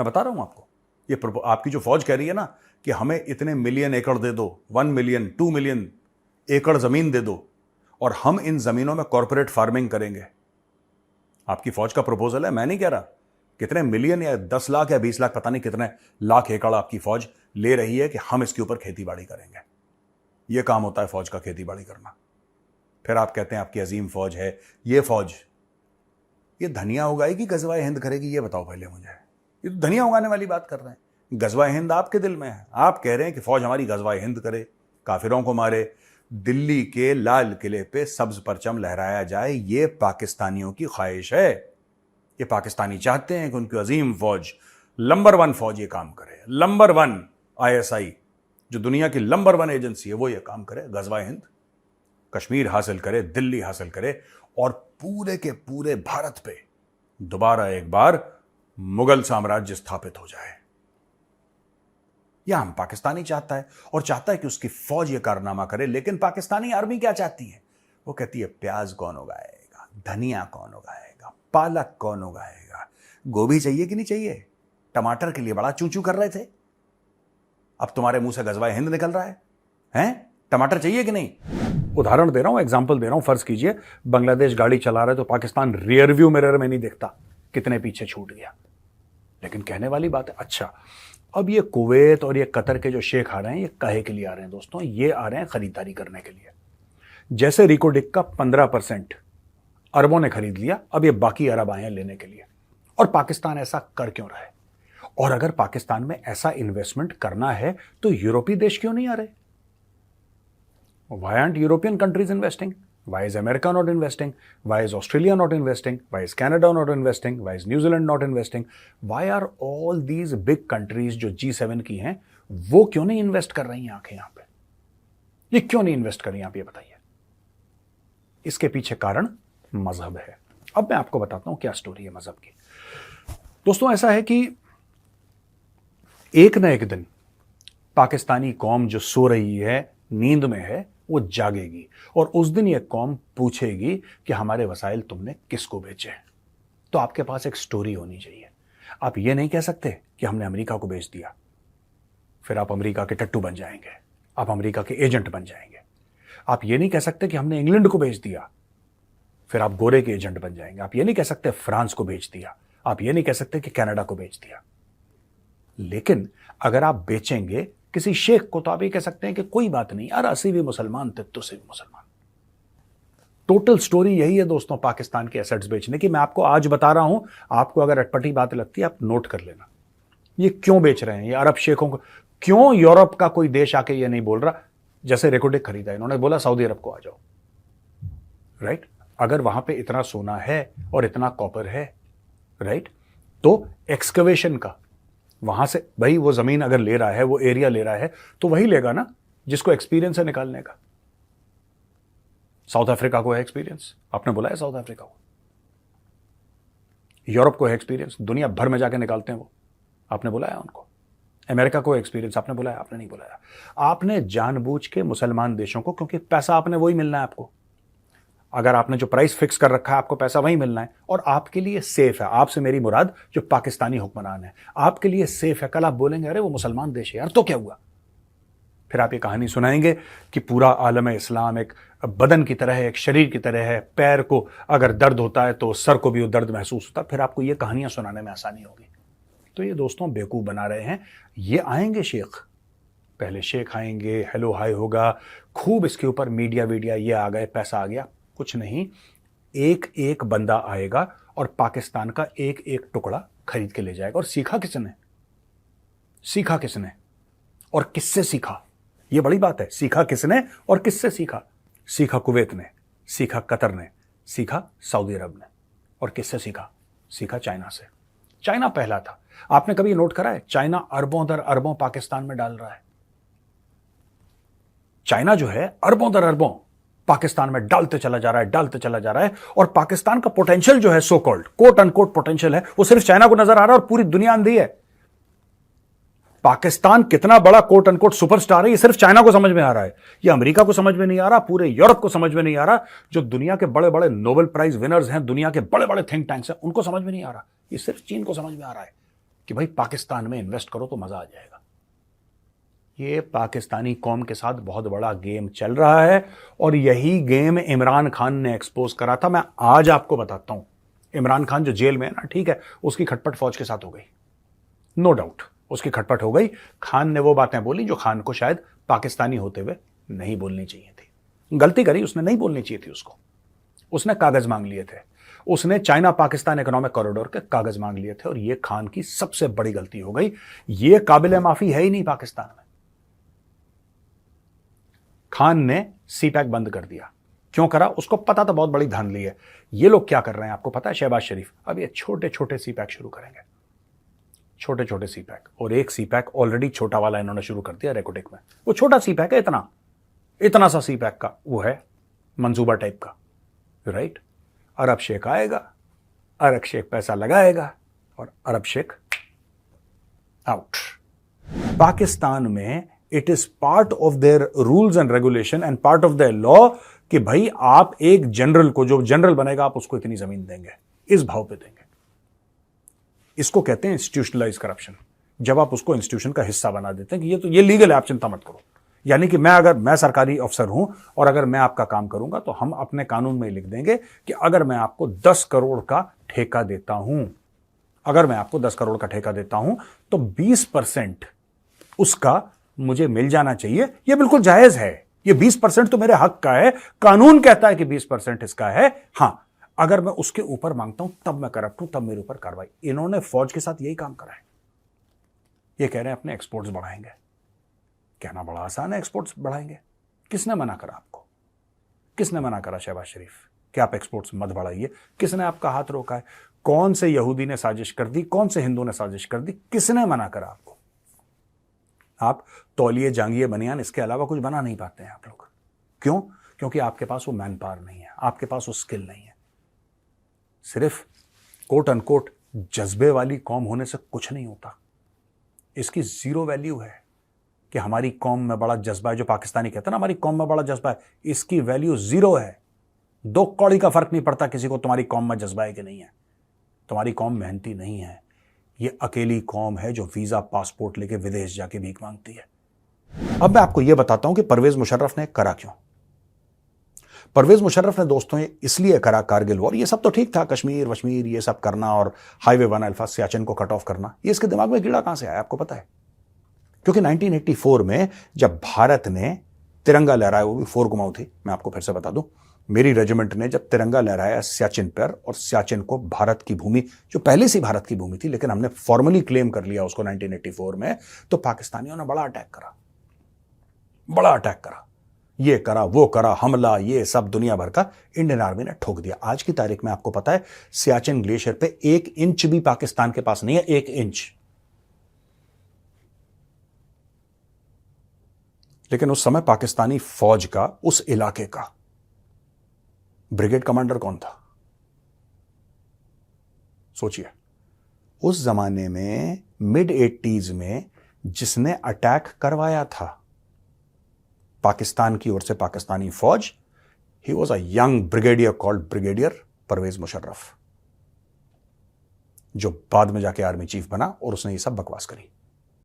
मैं बता रहा हूं आपको, ये आपकी जो फौज कह रही है ना कि हमें इतने मिलियन एकड़ दे दो, 1 मिलियन 2 मिलियन एकड़ जमीन दे दो और हम इन जमीनों में कॉर्पोरेट फार्मिंग करेंगे। आपकी फौज का प्रपोजल है, मैं नहीं कह रहा। कितने मिलियन या 10 लाख या 20 लाख, पता नहीं कितने लाख एकड़ आपकी फौज ले रही है कि हम इसके ऊपर खेती बाड़ी करेंगे। यह काम होता है फौज का, खेती बाड़ी करना। फिर आप कहते हैं आपकी अजीम फौज है। ये फौज ये धनिया उगाएगी, गजवाए हिंद करेगी? ये बताओ पहले मुझे। ये तो धनिया उगाने वाली बात कर रहे हैं। गजवाए हिंद आपके दिल में है। आप कह रहे हैं कि फौज हमारी गजवाए हिंद करे, काफिरों को मारे, दिल्ली के लाल किले पे सब्ज परचम लहराया जाए। ये पाकिस्तानियों की ख्वाहिश है। ये पाकिस्तानी चाहते हैं कि उनकी अजीम फौज, नंबर 1 फौज ये काम करे। नंबर 1 ISI, जो दुनिया की नंबर 1 एजेंसी है, वो ये काम करे। गजवाए हिंद, कश्मीर हासिल करे, दिल्ली हासिल करे और पूरे के पूरे भारत पे दोबारा एक बार मुगल साम्राज्य स्थापित हो जाए। यह हम पाकिस्तानी चाहता है और चाहता है कि उसकी फौज यह कारनामा करे। लेकिन पाकिस्तानी आर्मी क्या चाहती है? वो कहती है प्याज कौन उगाएगा, धनिया कौन उगाएगा, पालक कौन उगाएगा, गोभी चाहिए कि नहीं चाहिए? टमाटर के लिए बड़ा चूचू कर रहे थे, अब तुम्हारे मुंह से गजवाए हिंद निकल रहा है। हैं? टमाटर चाहिए कि नहीं? उदाहरण दे रहा हूं, एग्जाम्पल दे रहा हूं। फर्ज कीजिए बांग्लादेश गाड़ी चला रहा है तो पाकिस्तान रियर व्यू मिरर में नहीं देखता कितने पीछे छूट गया। लेकिन कहने वाली बात है, अच्छा अब ये कुवैत और ये कतर के जो शेख आ रहे हैं, ये काहे के लिए आ रहे हैं दोस्तों? ये आ रहे हैं खरीदारी करने के लिए। जैसे रिकोडिक का 15% अरबों ने खरीद लिया, अब ये बाकी अरब आए हैं लेने के लिए। और पाकिस्तान ऐसा कर क्यों रहा है? और अगर पाकिस्तान में ऐसा इन्वेस्टमेंट करना है तो यूरोपीय देश क्यों नहीं आ रहे? Why aren't European countries investing? Why is America not investing? Why is Australia not investing? Why is Canada not investing? Why is New Zealand not investing? Why are all these big countries जो G7 की हैं, वो क्यों नहीं invest कर रही हैं आंखें यहां पे? ये क्यों नहीं इन्वेस्ट कर रही हैं आप ये बताइए। इसके पीछे कारण मजहब है। अब मैं आपको बताता हूं क्या स्टोरी है मजहब की। दोस्तों ऐसा है कि एक ना एक दिन पाकिस्तानी कौम जो सो रही है, नींद में है, वो जागेगी और उस दिन ये कौम पूछेगी कि हमारे वसाइल तुमने किसको बेचे। तो आपके पास एक स्टोरी होनी चाहिए। आप ये नहीं कह सकते कि हमने अमेरिका को बेच दिया, फिर आप अमेरिका के टट्टू बन जाएंगे, आप अमेरिका के एजेंट बन जाएंगे। आप ये नहीं कह सकते कि हमने इंग्लैंड को बेच दिया, फिर आप गोरे के एजेंट बन जाएंगे। आप ये नहीं कह सकते फ्रांस को बेच दिया, आप ये नहीं कह सकते कि कनाडा को बेच दिया। लेकिन अगर आप बेचेंगे किसी शेख को तो आप ये कह सकते हैं कि कोई बात नहीं यार, असी भी मुसलमान थे तो से भी मुसलमान। टोटल स्टोरी यही है दोस्तों पाकिस्तान के एसेट्स बेचने की। मैं आपको आज बता रहा हूं, आपको अगर अटपटी बात लगती है आप नोट कर लेना। ये क्यों बेच रहे हैं ये अरब शेखों को? क्यों यूरोप का कोई देश आके ये नहीं बोल रहा? जैसे रेकोडिक खरीदा, इन्होंने बोला सऊदी अरब को आ जाओ, राइट? अगर वहां पे इतना सोना है और इतना कॉपर है, राइट, तो एक्सकवेशन का वहां से भाई वो जमीन अगर ले रहा है, वो एरिया ले रहा है, तो वही लेगा ना जिसको एक्सपीरियंस है निकालने का। साउथ अफ्रीका को है एक्सपीरियंस, आपने बुलाया साउथ अफ्रीका को। यूरोप को है एक्सपीरियंस, दुनिया भर में जाके निकालते हैं वो, आपने बुलाया उनको। अमेरिका को एक्सपीरियंस, आपने बुलाया? आपने नहीं बुलाया। आपने जानबूझ के मुसलमान देशों को, क्योंकि पैसा आपने वही मिलना है आपको। अगर आपने जो प्राइस फिक्स कर रखा है, आपको पैसा वही मिलना है और आपके लिए सेफ है। आपसे मेरी मुराद जो पाकिस्तानी हुक्मरान है, आपके लिए सेफ है। कल आप बोलेंगे अरे वो मुसलमान देश है यार, तो क्या हुआ? फिर आप ये कहानी सुनाएंगे कि पूरा आलम इस्लाम एक बदन की तरह है, एक शरीर की तरह है। पैर को अगर दर्द होता है तो सर को भी वो दर्द महसूस होता है। फिर आपको ये कहानियां सुनाने में आसानी होगी। तो ये दोस्तों बेवकूफ बना रहे हैं। ये आएंगे शेख, पहले शेख आएंगे, हेलो हाय होगा, खूब इसके ऊपर मीडिया वीडिया, ये आ गए, पैसा आ गया। कुछ नहीं, एक एक बंदा आएगा और पाकिस्तान का एक एक टुकड़ा खरीद के ले जाएगा। और सीखा किसने? सीखा किसने और किससे सीखा? यह बड़ी बात है। सीखा किसने और किससे सीखा? सीखा कुवैत ने, सीखा कतर ने, सीखा सऊदी अरब ने। और किससे सीखा? सीखा चाइना से। चाइना पहला था। आपने कभी नोट करा है चाइना अरबों दर अरबों पाकिस्तान में डाल रहा है? चाइना जो है अरबों दर अरबों पाकिस्तान में डालते चला जा रहा है, डालते चला जा रहा है। और पाकिस्तान का पोटेंशियल जो है, so called quote unquote potential है, वो सिर्फ चाइना को नजर आ रहा है और पूरी दुनिया अंधी है। पाकिस्तान कितना बड़ा कोट अनकोट सुपरस्टार है, ये सिर्फ चाइना को समझ में आ रहा है। ये अमेरिका को समझ में नहीं आ रहा, पूरे यूरोप को समझ में नहीं आ रहा। जो दुनिया के बड़े बड़े नोबेल प्राइज विनर्स हैं, दुनिया के बड़े बड़े थिंक टैंक्स हैं, उनको समझ में नहीं आ रहा। ये सिर्फ चीन को समझ में आ रहा है कि भाई पाकिस्तान में इन्वेस्ट करो तो मजा आ जाएगा। ये पाकिस्तानी कौम के साथ बहुत बड़ा गेम चल रहा है और यही गेम इमरान खान ने एक्सपोज करा था। मैं आज आपको बताता हूं, इमरान खान जो जेल में है ना, ठीक है, उसकी खटपट फौज के साथ हो गई, नो डाउट उसकी खटपट हो गई। खान ने वो बातें बोली जो खान को शायद पाकिस्तानी होते हुए नहीं बोलनी चाहिए थी। गलती करी उसने, नहीं बोलनी चाहिए थी उसको। उसने कागज मांग लिए थे, उसने चाइना पाकिस्तान इकोनॉमिक कॉरिडोर के कागज मांग लिए थे और ये खान की सबसे बड़ी गलती हो गई। ये काबिल माफी है ही नहीं पाकिस्तान में। खान ने सीपैक बंद कर दिया। क्यों करा? उसको पता था बहुत बड़ी धांधली है। ये लोग क्या कर रहे हैं आपको पता है? शहबाज शरीफ अब ये छोटे छोटे सीपैक शुरू करेंगे, छोटे छोटे सीपैक। और एक सीपैक ऑलरेडी छोटा वाला इन्होंने शुरू कर दिया रेकोटेक में। वो छोटा सीपैक है, इतना इतना सा सीपैक का वो है, मंसूबा टाइप का, राइट। अरब शेख आएगा, अरब शेख पैसा लगाएगा और अरब शेख आउट। पाकिस्तान में it is part of their rules and regulation and part of their law कि भाई आप एक जनरल को, जो जनरल बनेगा, आप उसको इतनी जमीन देंगे, इस भाव पे देंगे। इसको कहते हैं इंस्टीट्यूशनलाइज करप्शन। जब आप उसको इंस्टीट्यूशन का हिस्सा बना देते हैं कि ये लीगल है, आप चिंता मत करो। यानी कि अगर मैं सरकारी अफसर हूं और अगर मैं आपका काम करूंगा तो हम अपने कानून में लिख देंगे कि अगर मैं आपको 10 करोड़ का ठेका देता हूं, अगर मैं आपको 10 करोड़ का ठेका देता हूं तो 20% उसका मुझे मिल जाना चाहिए। यह बिल्कुल जायज है। ये 20% तो मेरे हक का है, कानून कहता है कि 20% इसका है। हां, अगर मैं उसके ऊपर मांगता हूं तब मैं करप्ट हूं, तब मेरे ऊपर कार्रवाई। इन्होंने फौज के साथ यही काम करा है। ये कह रहे हैं अपने एक्सपोर्ट्स बढ़ाएंगे। कहना बड़ा आसान है, एक्सपोर्ट्स बढ़ाएंगे। किसने मना करा आपको? किसने मना करा शहबाज शरीफ कि आप एक्सपोर्ट्स मत बढ़ाइए? किसने आपका हाथ रोका है? कौन से यहूदी ने साजिश कर दी? कौन से हिंदू ने साजिश कर दी? किसने मना करा आपको? आप तौलिए जांगिए बनियान इसके अलावा कुछ बना नहीं पाते हैं आप लोग। क्यों? क्योंकि आपके पास वो मैन पावर नहीं है, आपके पास वो स्किल नहीं है। सिर्फ कोट अनकोट जज्बे वाली कौम होने से कुछ नहीं होता। इसकी जीरो वैल्यू है कि हमारी कौम में बड़ा जज्बा है। जो पाकिस्तानी कहते हैं ना हमारी कौम में बड़ा जज्बा है, इसकी वैल्यू जीरो है। 2 कौड़ी का फर्क नहीं पड़ता किसी को तुम्हारी कौम में जज्बा है कि नहीं है। तुम्हारी कौम मेहनती नहीं है। ये अकेली कौम है जो वीजा पासपोर्ट लेके विदेश जाके भीख मांगती है। अब मैं आपको यह बताता हूं कि परवेज मुशर्रफ ने करा क्यों। परवेज मुशर्रफ ने दोस्तों इसलिए करा कारगिल वॉर। ये सब तो ठीक था, कश्मीर वश्मीर ये सब करना और हाईवे 1 अल्फा सियाचिन को कट ऑफ करना, ये इसके दिमाग में कीड़ा कहां से आया आपको पता है? क्योंकि 1984 में जब भारत ने तिरंगा लहराया, वो भी 4 गुमाऊ थी, मैं आपको फिर से बता दूं, मेरी रेजिमेंट ने जब तिरंगा लहराया सियाचिन पर, और सियाचिन को भारत की भूमि, जो पहले से भारत की भूमि थी लेकिन हमने फॉर्मली क्लेम कर लिया उसको 1984 में, तो पाकिस्तानियों ने बड़ा अटैक करा, बड़ा अटैक करा। ये करा वो करा, हमला ये सब दुनिया भर का इंडियन आर्मी ने ठोक दिया। आज की तारीख में आपको पता है सियाचिन ग्लेशियर पे 1 इंच भी पाकिस्तान के पास नहीं है, 1 इंच। लेकिन उस समय पाकिस्तानी फौज का, उस इलाके का ब्रिगेड कमांडर कौन था? सोचिए, उस जमाने में मिड 80s में जिसने अटैक करवाया था पाकिस्तान की ओर से पाकिस्तानी फौज, he was a young brigadier called brigadier Parvez Musharraf, जो बाद में जाके आर्मी चीफ बना और उसने ये सब बकवास करी।